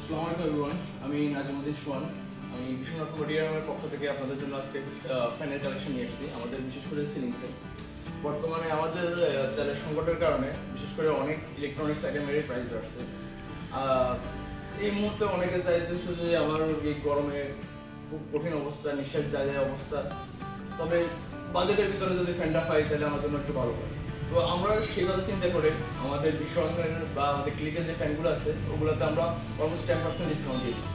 আসসালামু আলাইকুম এভরিওয়ান, আমি নাজিমুদ্দিন সোহান। আমি বিশ্বনাথ মডিয়ামের পক্ষ থেকে আপনাদের জন্য আজকে ফ্যানের কালেকশন নিয়ে এসেছি। আমাদের বিশেষ করে সিলিং ফ্যান বর্তমানে আমাদের তেলের সংকটের কারণে বিশেষ করে অনেক ইলেকট্রনিক্স আইটেমের প্রাইস বাড়ছে। এই মুহূর্তে অনেকে চাইতেছে যে আমার এই গরমে খুব কঠিন অবস্থা, নিঃশ্বাস যায় অবস্থা, তবে বাজেটের ভিতরে যদি ফ্যানটা পাই তাহলে আমার জন্য একটু ভালো হয়। তো আমরা সেই কথা চিন্তা করে আমাদের বিশ্বরঞ্জনের বা আমাদের ক্লিকের যে ফ্যানগুলো আছে ওগুলোতে আমরা অলমোস্ট 10% ডিসকাউন্ট দিয়ে দিচ্ছি।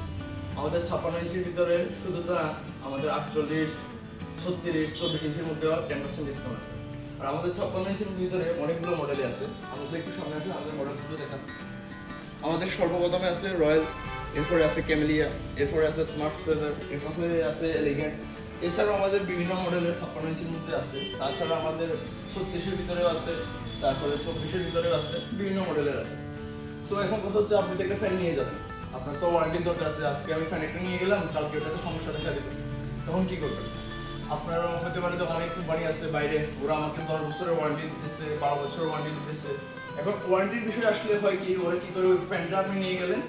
আমাদের 56 ইঞ্চির ভিতরে শুধু তো না, আমাদের 48, 36, 24 ইঞ্চির মধ্যে 10% ডিসকাউন্ট আছে। আর আমাদের 56 ইঞ্চির ভিতরে অনেকগুলো মডেলই আছে। আমাদের একটু সামনে আসলে আমাদের মডেলগুলো দেখান। আমাদের সর্বপ্রথমে আছে রয়্যাল, এরপরে আছে ক্যামেলিয়া, এরপরে আছে স্মার্ট সেভার, এরপরে আছে এলিগেন্ট। এছাড়াও আমাদের বিভিন্ন মডেলের 56 ইঞ্চির মধ্যে আছে। তাছাড়া আমাদের 36-এর ভিতরেও আছে, তারপরে 24-এর ভিতরেও আছে, বিভিন্ন মডেলের আছে। তো এখন কথা হচ্ছে, আপনি তো একটা ফ্যান নিয়ে যাবেন, আপনার তো ওয়ারেন্টির দরকার আছে। আজকে আমি ফ্যান একটা নিয়ে গেলাম, কালকে ওটাতে সমস্যা দেখা দেবে, তখন কি করবেন? আপনার হতে পারে যে অনেক কোম্পানি আছে বাইরে, ওরা আমাকে 10 বছরের ওয়ারেন্টি দিতেছে, 12 বছরের ওয়ারেন্টি দিতেছে। এখন ওয়ারেন্টির বিষয় আসলে হয় কি, ওরা কি করে, ওই ফ্যানটা আপনি নিয়ে গেলেন,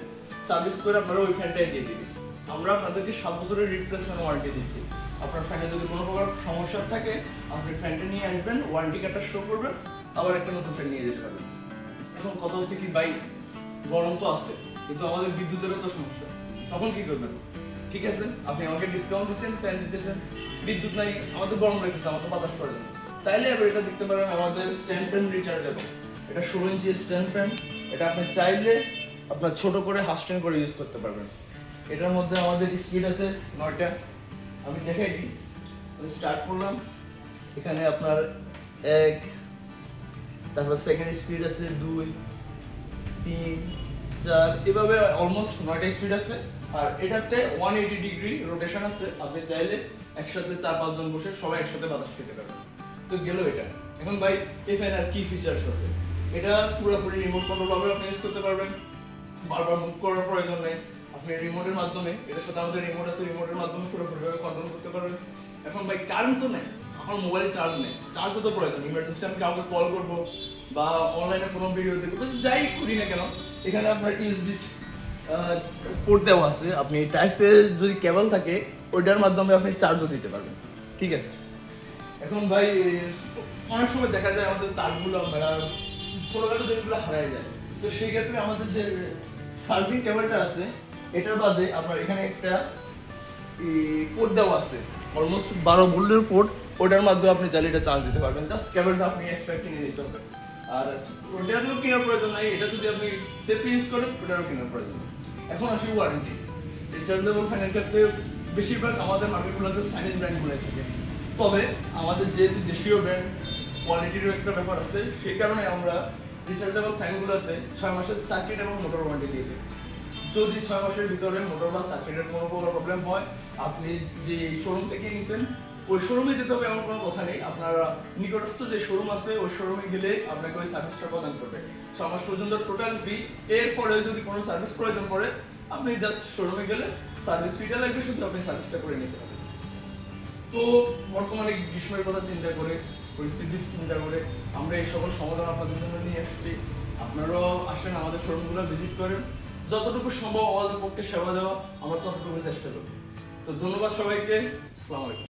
সার্ভিস করে আপনারা ওই ফ্যানটাই দিয়ে দিবেন। আমরা আপনাদেরকে 7 বছরের রিপ্লেসমেন্ট ওয়ারেন্টি দিচ্ছি। আপনার ফ্যানে যদি কোনো প্রকার সমস্যা থাকে, আপনি ফ্যানটা নিয়ে আসবেন, ওয়ারেন্টি কার্ডটা শো করবেন, আবার একটা নতুন ফ্যান নিয়ে যেতে পারবেন। এখন কথা হচ্ছে কি ভাই, গরম তো আছে কিন্তু আমাদের বিদ্যুতেরও তো সমস্যা, তখন কি করবেন? ঠিক আছে, আপনি আমাকে ডিসকাউন্ট দিচ্ছেন, ফ্যান দিতেছেন, বিদ্যুৎ নাই, আমাদের গরম লেগেছে, আমাকে বাতাস করে দেন, তাইলে আবার এটা দেখতে পারেন আমাদের স্ট্যান্ড ফ্যান রিচার্জেবল। এটা 16 ইঞ্চি স্ট্যান্ড ফ্যান। এটা আপনি চাইলে আপনার ছোট করে হাফ স্ট্যান্ড করে ইউজ করতে পারবেন। এটার মধ্যে আমাদের স্পিড আছে 9টা। আমি দেখাই দিই, স্টার্ট করলাম, এখানে আপনার 1, তারপর সেকেন্ড স্পিড আছে 2, 3, 4, এভাবে অলমোস্ট 9টা স্পিড আছে। আর এটাতে 180 ডিগ্রি রোটেশন আছে। আপনি চাইলে একসাথে 4-5 জন বসে সবাই একসাথে বাতাস খেতে পারবেন। তো গেল এটা। এখন ভাই এই ফ্যান আর কি ফিচার্স আছে? এটা পুরোপুরি রিমোট কন্ট্রোল ভাবে আপনি ইউজ করতে পারবেন, বারবার মুভ করার প্রয়োজন নেই। আপনি রিমোটের মাধ্যমে, এটার সাথে আমাদের রিমোট আছে, রিমোটের মাধ্যমে পুরোপুরিভাবে কন্ট্রোল করতে পারবেন। এখন ভাই কারেন্ট তো নেই, আমার মোবাইলে চার্জ নেই, চার্জও তো প্রয়োজন। ইমার্জেন্সি আমি কাউকে কল করবো বা অনলাইনে কোনো ভিডিও দেখবো, যাই করি না কেন, এখানে আপনার ইউএসবি পোর্ট দেওয়া আছে। আপনি টাইপের যদি কেবল থাকে ওইটার মাধ্যমে আপনি চার্জও দিতে পারবেন। ঠিক আছে। এখন ভাই অনেক সময় দেখা যায় আমাদের তারগুলো ছোটখাটো জিনিসগুলো হারায় যায়। তো সেই ক্ষেত্রে আমাদের যে সার্ভিং কেবলটা আছে, এটার বাদে আপনার এখানে একটা পোর্ট দেওয়া আছে, অলমোস্ট 12 ভোল্টের পোর্ট। ওটার মাধ্যমে আপনি চাইলে এটা চার্জ দিতে পারবেন। জাস্ট কেবলটা আপনি এক্সট্রা কিনে নিতে হবে। আর ওটারও কেনার প্রয়োজন নাই, এটা যদি আপনি সেফলি ইউজ করেন ওটারও কেনার প্রয়োজন নেই। এখন আসি ওয়ারেন্টি। রিচার্জেবল ফ্যানের ক্ষেত্রে বেশিরভাগ আমাদের মার্কেটগুলোতে চাইনিজ ব্র্যান্ডগুলো থাকে, তবে আমাদের যেহেতু দেশীয় ব্র্যান্ড, কোয়ালিটিরও একটা ব্যাপার আছে, সেই কারণে আমরা রিচার্জেবল ফ্যানগুলোতে 6 মাসের সার্কিট এবং মোটর ওয়ারেন্টি দিয়ে দিচ্ছি। যদি 6 মাসের ভিতরে মোটর বা সার্কিটের কোনো প্রবলেম হয়, আপনি যে শোরুম থেকে নিছেন ওই শোরুমে যেতে হবে এমন কোনো কথা নেই। আপনার নিকটস্থ যে শোরুম আছে ওই শোরুমে গেলে আপনাকে ওই সার্ভিসটা প্রদান করবে 6 মাস পর্যন্ত টোটাল ফ্রি। এরপরে যদি কোনো সার্ভিস প্রয়োজন পড়ে, আপনি জাস্ট শোরুমে গেলে সার্ভিস ফিটা লাগবে, শুধু আপনি সার্ভিসটা করে নিতে হবে। তো বর্তমানে গ্রীষ্মের কথা চিন্তা করে, পরিস্থিতির চিন্তা করে আমরা এই সকল সমাধান আপনাদের জন্য নিয়ে এসেছি। আপনারাও আসেন, আমাদের শোরুমগুলো ভিজিট করেন, যতটুকু সম্ভব আমাদের পক্ষে সেবা দেওয়া আমরা ততটুকু চেষ্টা করি। তো ধন্যবাদ সবাইকে, আসসালামু আলাইকুম।